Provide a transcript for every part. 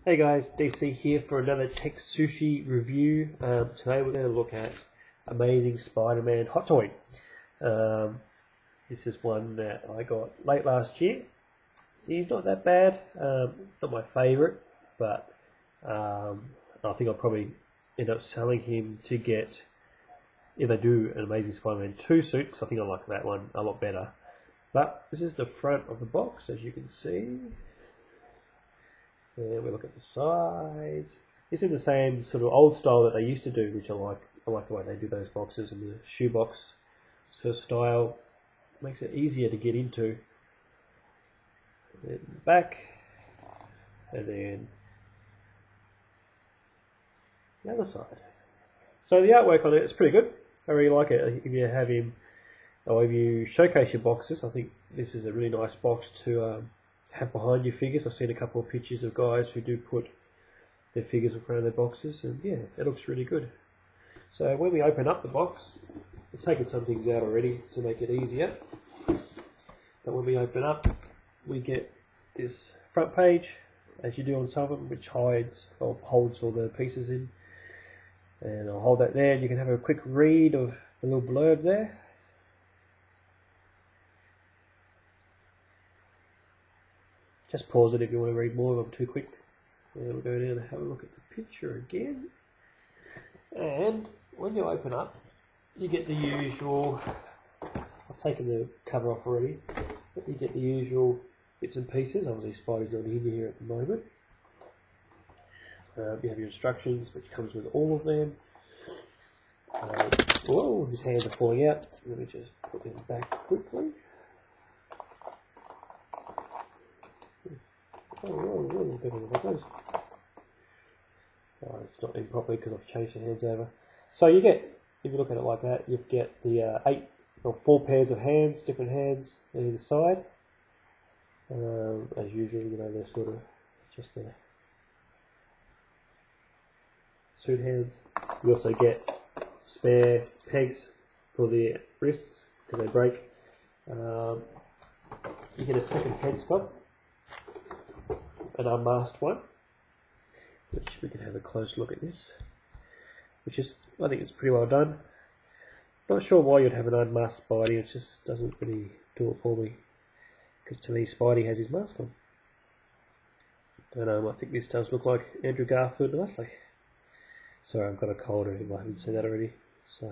Hey guys, DC here for another TekSushi review. Today we're going to look at Amazing Spider-Man Hot Toy. This is one that I got late last year. He's not that bad, not my favourite, but I think I'll probably end up selling him to get, if they do an Amazing Spider-Man 2 suit, because I think I like that one a lot better. But this is the front of the box, as you can see. And we look at the sides. It's in the same sort of old style that they used to do, which I like. I like the way they do those boxes and the shoebox sort of style. Makes it easier to get into. And then back, and then the other side. So the artwork on it is pretty good. I really like it. If you have him, or if you showcase your boxes, I think this is a really nice box to have behind your figures. I've seen a couple of pictures of guys who do put their figures in front of their boxes, and yeah, it looks really good. So when we open up the box, we've taken some things out already to make it easier, but when we open up, we get this front page, as you do on some of them, which hides or holds all the pieces in, and I'll hold that there and you can have a quick read of the little blurb there. Just pause it if you want to read more if I'm too quick. And we'll go down and have a look at the picture again. And when you open up, you get the usual, I've taken the cover off already, but you get the usual bits and pieces. Obviously Spidey's not in here at the moment. You have your instructions, which comes with all of them. Whoa, his hands are falling out. Let me just put them back quickly. Oh, it's not in properly because I've changed the hands over. So you get, if you look at it like that, you get the 4 pairs of hands, different hands on either side. As usual, you know, they're sort of just the suit hands. You also get spare pegs for the wrists because they break. You get a second headstock, an unmasked one, which we can have a close look at this, which is, I think it's pretty well done. Not sure why you'd have an unmasked Spidey, it just doesn't really do it for me, because to me Spidey has his mask on. And I think this does look like Andrew Garfield and Leslie. Sorry, I've got a cold, I haven't said that already. So,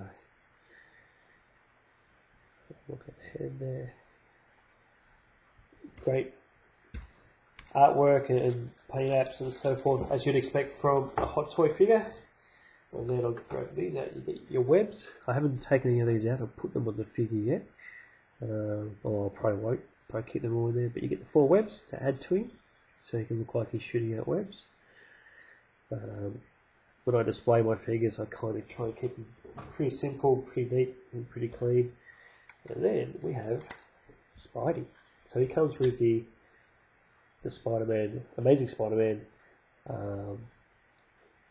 look at the head there. Great artwork and paint apps and so forth, as you'd expect from a Hot Toy figure. And then I'll grab these out. You get your webs. I haven't taken any of these out. I'll put them on the figure yet. Or I probably won't. Probably keep them all in there. But you get the 4 webs to add to him, so he can look like he's shooting out webs. When I display my figures, I kind of try and keep them pretty simple, pretty neat, and pretty clean. And then we have Spidey. So he comes with the Spider-Man, Amazing Spider-Man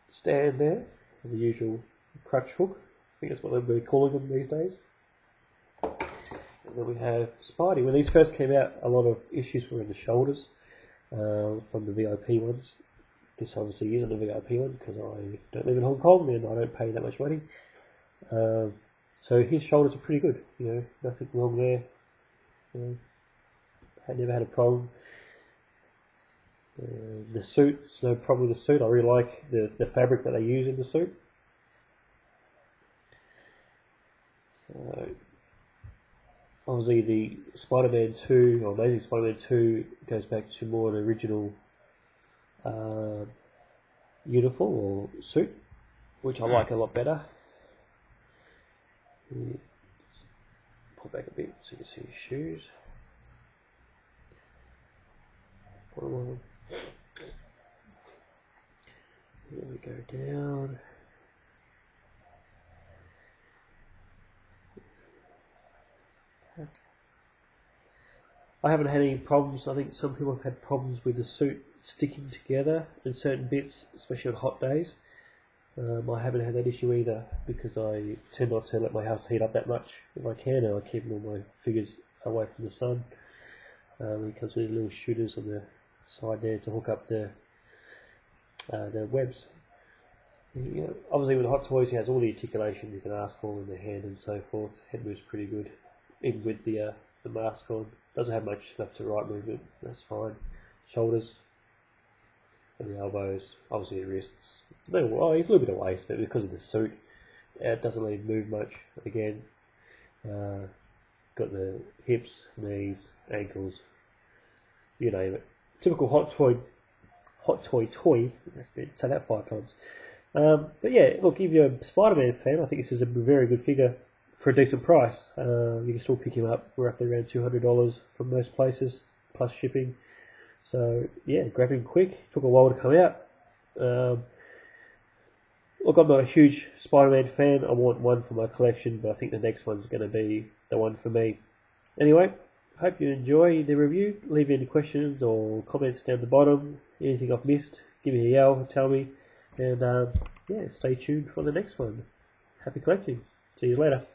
stand there, and the usual crutch hook. I think that's what they'll be calling them these days. And then we have Spidey. When these first came out, a lot of issues were in the shoulders from the VIP ones. This obviously isn't a VIP one because I don't live in Hong Kong and I don't pay that much money. So his shoulders are pretty good. You know, nothing wrong there. You know, I never had a problem. The suit, there's no problem with the suit. I really like the fabric that they use in the suit. So, obviously the Spider-Man 2, or Amazing Spider-Man 2, goes back to more an original uniform or suit, which I like a lot better. Pull back a bit so you can see his shoes. Then we go down. I haven't had any problems. I think some people have had problems with the suit sticking together in certain bits, especially on hot days. I haven't had that issue either because I tend not to let my house heat up that much if I can, and I keep all my figures away from the sun. It comes with these little shooters on the side there to hook up the the webs. You know, obviously with Hot Toys he has all the articulation you can ask for in the head and so forth. Head moves pretty good, even with the mask on. Doesn't have much left to right movement, that's fine. Shoulders and the elbows, obviously the wrists. No, well, he's a little bit of waist, but because of the suit, it doesn't really move much. Again, got the hips, knees, ankles, you name it. Typical Hot Toy. Let's say that 5 times. But yeah, look, if you're a Spider-Man fan, I think this is a very good figure for a decent price. You can still pick him up roughly around $200 from most places, plus shipping. So yeah, grab him quick. Took a while to come out. Look, I'm not a huge Spider-Man fan. I want one for my collection, but I think the next one's going to be the one for me. Anyway, hope you enjoy the review. Leave any questions or comments down the bottom. Anything I've missed, give me a yell, tell me. And yeah, stay tuned for the next one. Happy collecting. See you later.